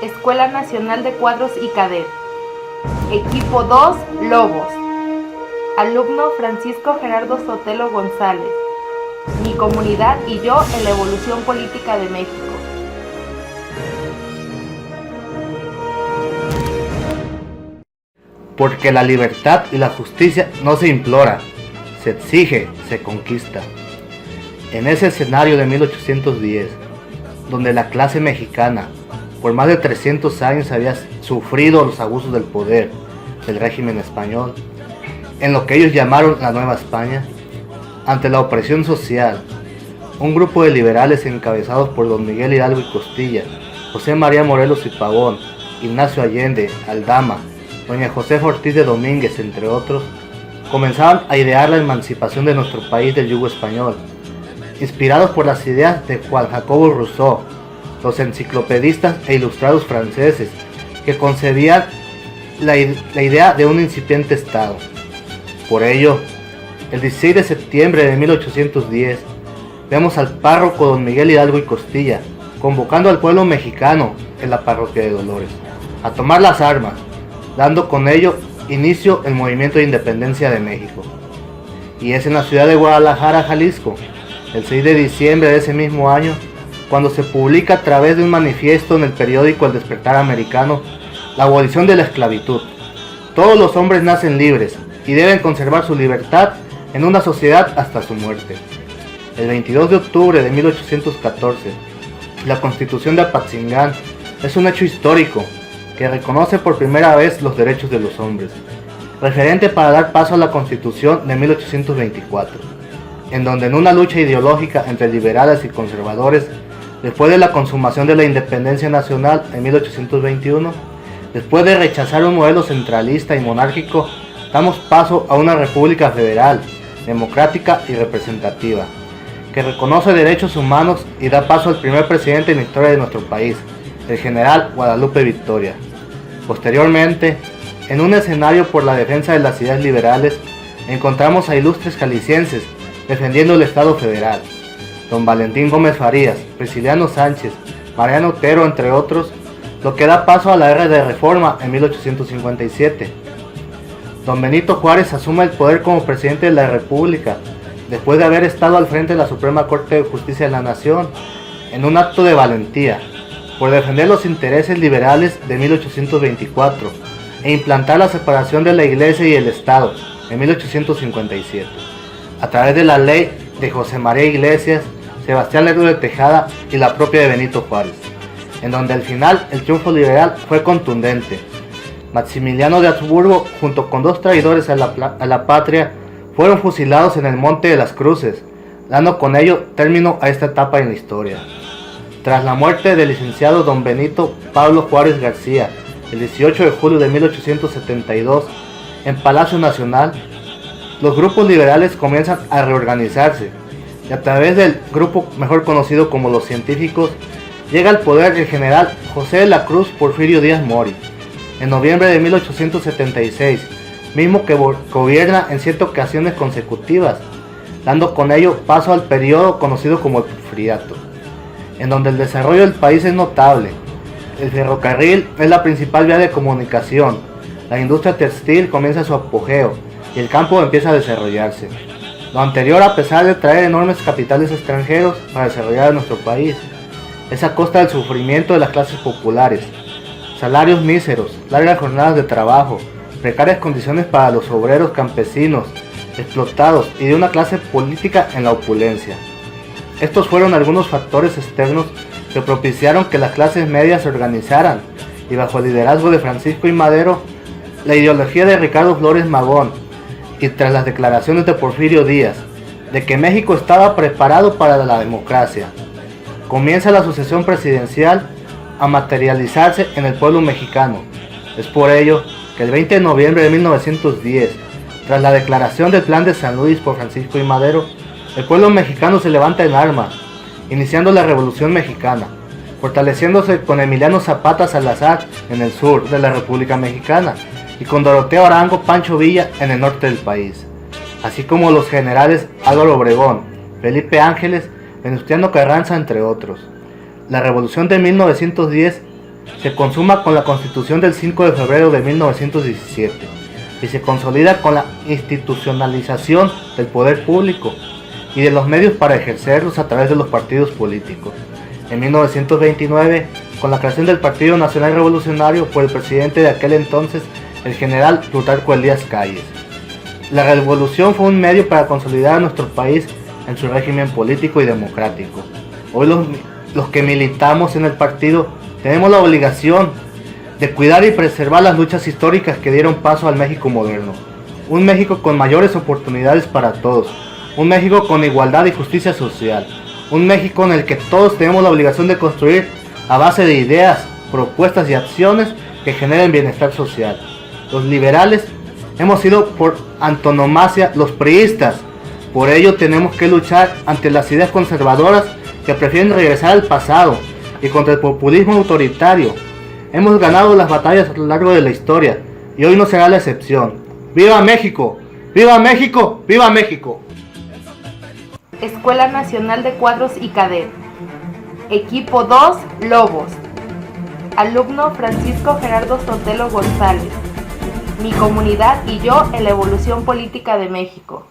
Escuela Nacional de Cuadros y Cadet. Equipo 2, Lobos. Alumno Francisco Gerardo Sotelo González. Mi comunidad y yo en la evolución política de México. Porque la libertad y la justicia no se implora, se exige, se conquista. En ese escenario de 1810, donde la clase mexicana por más de 300 años había sufrido los abusos del poder del régimen español, en lo que ellos llamaron la Nueva España, ante la opresión social, un grupo de liberales encabezados por don Miguel Hidalgo y Costilla, José María Morelos y Pavón, Ignacio Allende, Aldama, doña Josefa Ortiz de Domínguez, entre otros, comenzaban a idear la emancipación de nuestro país del yugo español, inspirados por las ideas de Juan Jacobo Rousseau, los enciclopedistas e ilustrados franceses, que concebían la idea de un incipiente Estado. Por ello, el 16 de septiembre de 1810, vemos al párroco don Miguel Hidalgo y Costilla convocando al pueblo mexicano en la parroquia de Dolores a tomar las armas, dando con ello inicio el movimiento de independencia de México. Y es en la ciudad de Guadalajara, Jalisco, el 6 de diciembre de ese mismo año, cuando se publica a través de un manifiesto en el periódico El Despertar Americano la abolición de la esclavitud. Todos los hombres nacen libres y deben conservar su libertad en una sociedad hasta su muerte. El 22 de octubre de 1814, la Constitución de Apatzingán es un hecho histórico que reconoce por primera vez los derechos de los hombres, referente para dar paso a la Constitución de 1824, en donde en una lucha ideológica entre liberales y conservadores, después de la consumación de la independencia nacional en 1821, después de rechazar un modelo centralista y monárquico, damos paso a una república federal, democrática y representativa, que reconoce derechos humanos y da paso al primer presidente en la historia de nuestro país, el general Guadalupe Victoria. Posteriormente, en un escenario por la defensa de las ideas liberales, encontramos a ilustres jaliscienses defendiendo el Estado federal, don Valentín Gómez Farías, Prisciliano Sánchez, Mariano Otero, entre otros, lo que da paso a la era de reforma en 1857. Don Benito Juárez asume el poder como presidente de la República, después de haber estado al frente de la Suprema Corte de Justicia de la Nación, en un acto de valentía, por defender los intereses liberales de 1824 e implantar la separación de la Iglesia y el Estado en 1857, a través de la ley de José María Iglesias, Sebastián Lerdo de Tejada y la propia de Benito Juárez, en donde al final el triunfo liberal fue contundente. Maximiliano de Habsburgo, junto con dos traidores a la patria, fueron fusilados en el Monte de las Cruces, dando con ello término a esta etapa en la historia. Tras la muerte del licenciado don Benito Pablo Juárez García, el 18 de julio de 1872, en Palacio Nacional, los grupos liberales comienzan a reorganizarse, y a través del grupo mejor conocido como los científicos, llega al poder el general José de la Cruz Porfirio Díaz Mori, en noviembre de 1876, mismo que gobierna en 7 ocasiones consecutivas, dando con ello paso al periodo conocido como el Porfiriato, en donde el desarrollo del país es notable. El ferrocarril es la principal vía de comunicación, la industria textil comienza su apogeo y el campo empieza a desarrollarse. Lo anterior a pesar de traer enormes capitales extranjeros para desarrollar nuestro país, es a costa del sufrimiento de las clases populares, salarios míseros, largas jornadas de trabajo, precarias condiciones para los obreros campesinos, explotados y de una clase política en la opulencia. Estos fueron algunos factores externos que propiciaron que las clases medias se organizaran y bajo el liderazgo de Francisco I. Madero, la ideología de Ricardo Flores Magón y tras las declaraciones de Porfirio Díaz de que México estaba preparado para la democracia, comienza la sucesión presidencial a materializarse en el pueblo mexicano. Es por ello que el 20 de noviembre de 1910, tras la declaración del Plan de San Luis por Francisco I. Madero, el pueblo mexicano se levanta en armas, iniciando la Revolución Mexicana, fortaleciéndose con Emiliano Zapata Salazar en el sur de la República Mexicana y con Doroteo Arango Pancho Villa en el norte del país, así como los generales Álvaro Obregón, Felipe Ángeles, Venustiano Carranza, entre otros. La Revolución de 1910 se consuma con la Constitución del 5 de febrero de 1917 y se consolida con la institucionalización del poder público y de los medios para ejercerlos a través de los partidos políticos. En 1929, con la creación del Partido Nacional Revolucionario por el presidente de aquel entonces, el general Plutarco Elías Calles. La revolución fue un medio para consolidar a nuestro país en su régimen político y democrático. Hoy los que militamos en el partido tenemos la obligación de cuidar y preservar las luchas históricas que dieron paso al México moderno. Un México con mayores oportunidades para todos. Un México con igualdad y justicia social. Un México en el que todos tenemos la obligación de construir a base de ideas, propuestas y acciones que generen bienestar social. Los liberales hemos sido por antonomasia los priistas. Por ello tenemos que luchar ante las ideas conservadoras que prefieren regresar al pasado y contra el populismo autoritario. Hemos ganado las batallas a lo largo de la historia y hoy no será la excepción. ¡Viva México! ¡Viva México! ¡Viva México! Escuela Nacional de Cuadros y Cadet. Equipo 2, Lobos. Alumno Francisco Gerardo Sotelo González. Mi comunidad y yo en la evolución política de México.